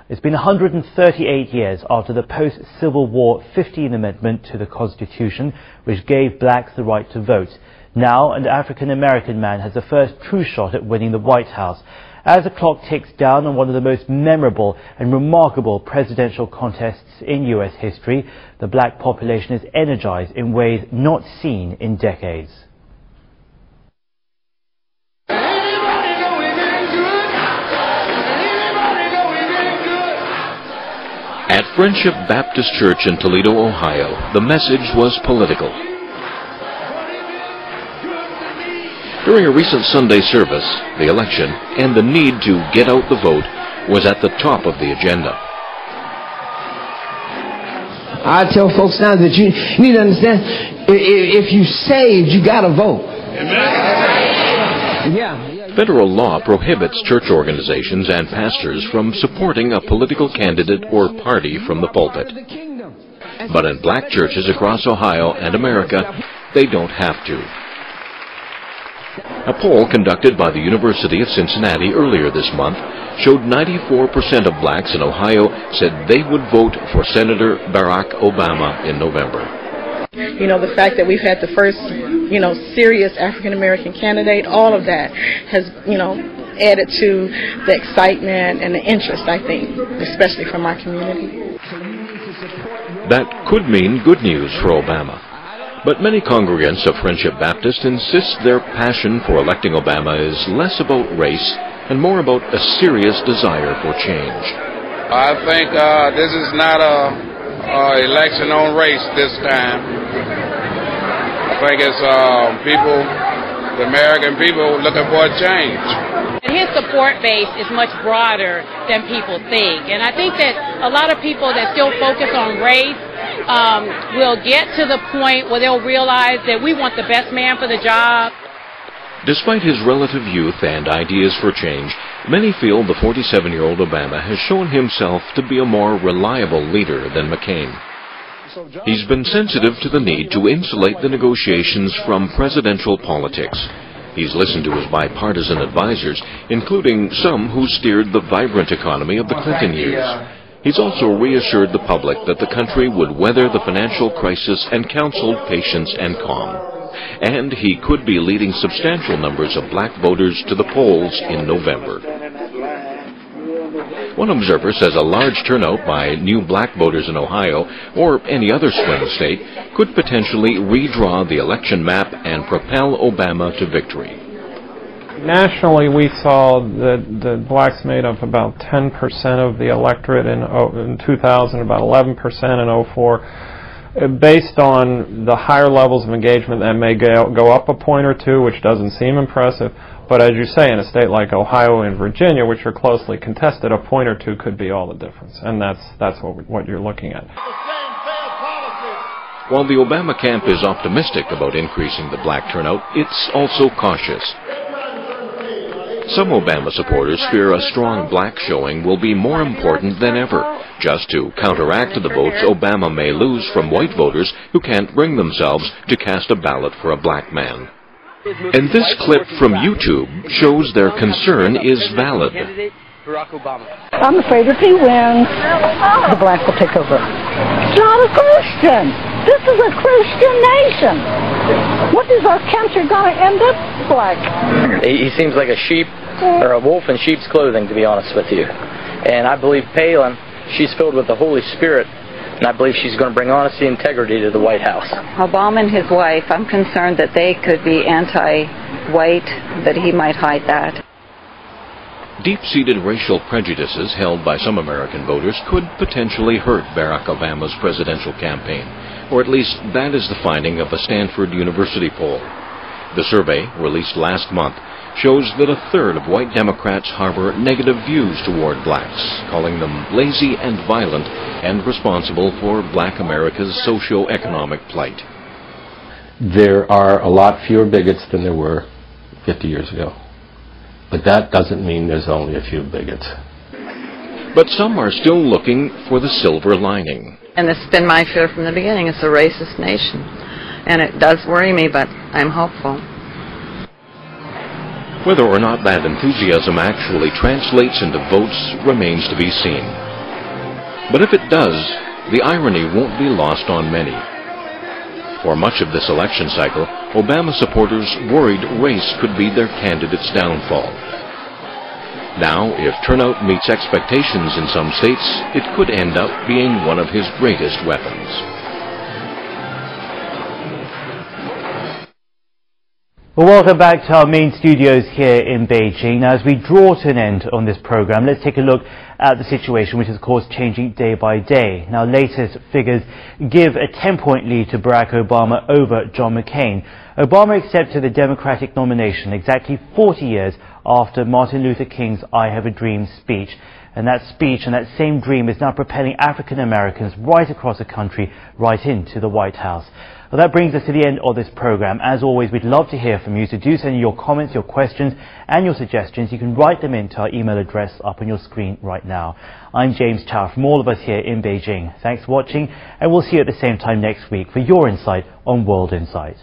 It's been 138 years after the post-Civil War 15th Amendment to the Constitution, which gave blacks the right to vote. Now, an African-American man has the first true shot at winning the White House. As the clock ticks down on one of the most memorable and remarkable presidential contests in U.S. history, the black population is energized in ways not seen in decades. At Friendship Baptist Church in Toledo, Ohio, the message was political. During a recent Sunday service, the election and the need to get out the vote was at the top of the agenda. I tell folks now that you need to understand, if you saved, you got to vote. Amen. Yeah. Federal law prohibits church organizations and pastors from supporting a political candidate or party from the pulpit. But in black churches across Ohio and America, they don't have to. A poll conducted by the University of Cincinnati earlier this month showed 94% of blacks in Ohio said they would vote for Senator Barack Obama in November. You know, the fact that we've had the first, serious African-American candidate, all of that has, added to the excitement and the interest, I think, especially from our community. That could mean good news for Obama. But many congregants of Friendship Baptist insist their passion for electing Obama is less about race and more about a serious desire for change. I think this is not a election on race this time. I think it's the American people looking for a change. His support base is much broader than people think. And I think that a lot of people that still focus on race will get to the point where they'll realize that we want the best man for the job. Despite his relative youth and ideas for change, many feel the 47-year-old Obama has shown himself to be a more reliable leader than McCain. He's been sensitive to the need to insulate the negotiations from presidential politics. He's listened to his bipartisan advisors, including some who steered the vibrant economy of the Clinton years. He's also reassured the public that the country would weather the financial crisis and counseled patience and calm. And he could be leading substantial numbers of black voters to the polls in November. One observer says a large turnout by new black voters in Ohio, or any other swing state, could potentially redraw the election map and propel Obama to victory. Nationally, we saw that the blacks made up about 10% of the electorate in 2000, about 11% in 2004. Based on the higher levels of engagement, that may go up a point or two, which doesn't seem impressive. But as you say, in a state like Ohio and Virginia, which are closely contested, a point or two could be all the difference. And that's what you're looking at. While the Obama camp is optimistic about increasing the black turnout, it's also cautious. Some Obama supporters fear a strong black showing will be more important than ever, just to counteract the votes Obama may lose from white voters who can't bring themselves to cast a ballot for a black man. And this clip from YouTube shows their concern is valid. I'm afraid if he wins, the black will take over. It's not a Christian. This is a Christian nation. What is our country going to end up like? He seems like a sheep, or a wolf in sheep's clothing, to be honest with you. And I believe Palin, she's filled with the Holy Spirit, and I believe she's going to bring honesty and integrity to the White House. Obama and his wife, I'm concerned that they could be anti-white, that he might hide that. Deep-seated racial prejudices held by some American voters could potentially hurt Barack Obama's presidential campaign, or at least that is the finding of a Stanford University poll. The survey, released last month, shows that a third of white Democrats harbor negative views toward blacks, calling them lazy and violent and responsible for black America's socio-economic plight. There are a lot fewer bigots than there were 50 years ago. But that doesn't mean there's only a few bigots. But some are still looking for the silver lining. And this has been my fear from the beginning. It's a racist nation. And it does worry me, but I'm hopeful. Whether or not that enthusiasm actually translates into votes remains to be seen. But if it does, the irony won't be lost on many. For much of this election cycle, Obama supporters worried race could be their candidate's downfall. Now, if turnout meets expectations in some states, it could end up being one of his greatest weapons. Well, welcome back to our main studios here in Beijing. Now, as we draw to an end on this program, let's take a look at the situation, which is, of course, changing day by day. Now, latest figures give a 10-point lead to Barack Obama over John McCain. Obama accepted the Democratic nomination exactly 40 years after Martin Luther King's I Have a Dream speech. And that speech and that same dream is now propelling African Americans right across the country, right into the White House. Well, that brings us to the end of this program. As always, we'd love to hear from you, so do send your comments, your questions and your suggestions. You can write them into our email address up on your screen right now. I'm James Chow from all of us here in Beijing. Thanks for watching, and we'll see you at the same time next week for your insight on World Insight.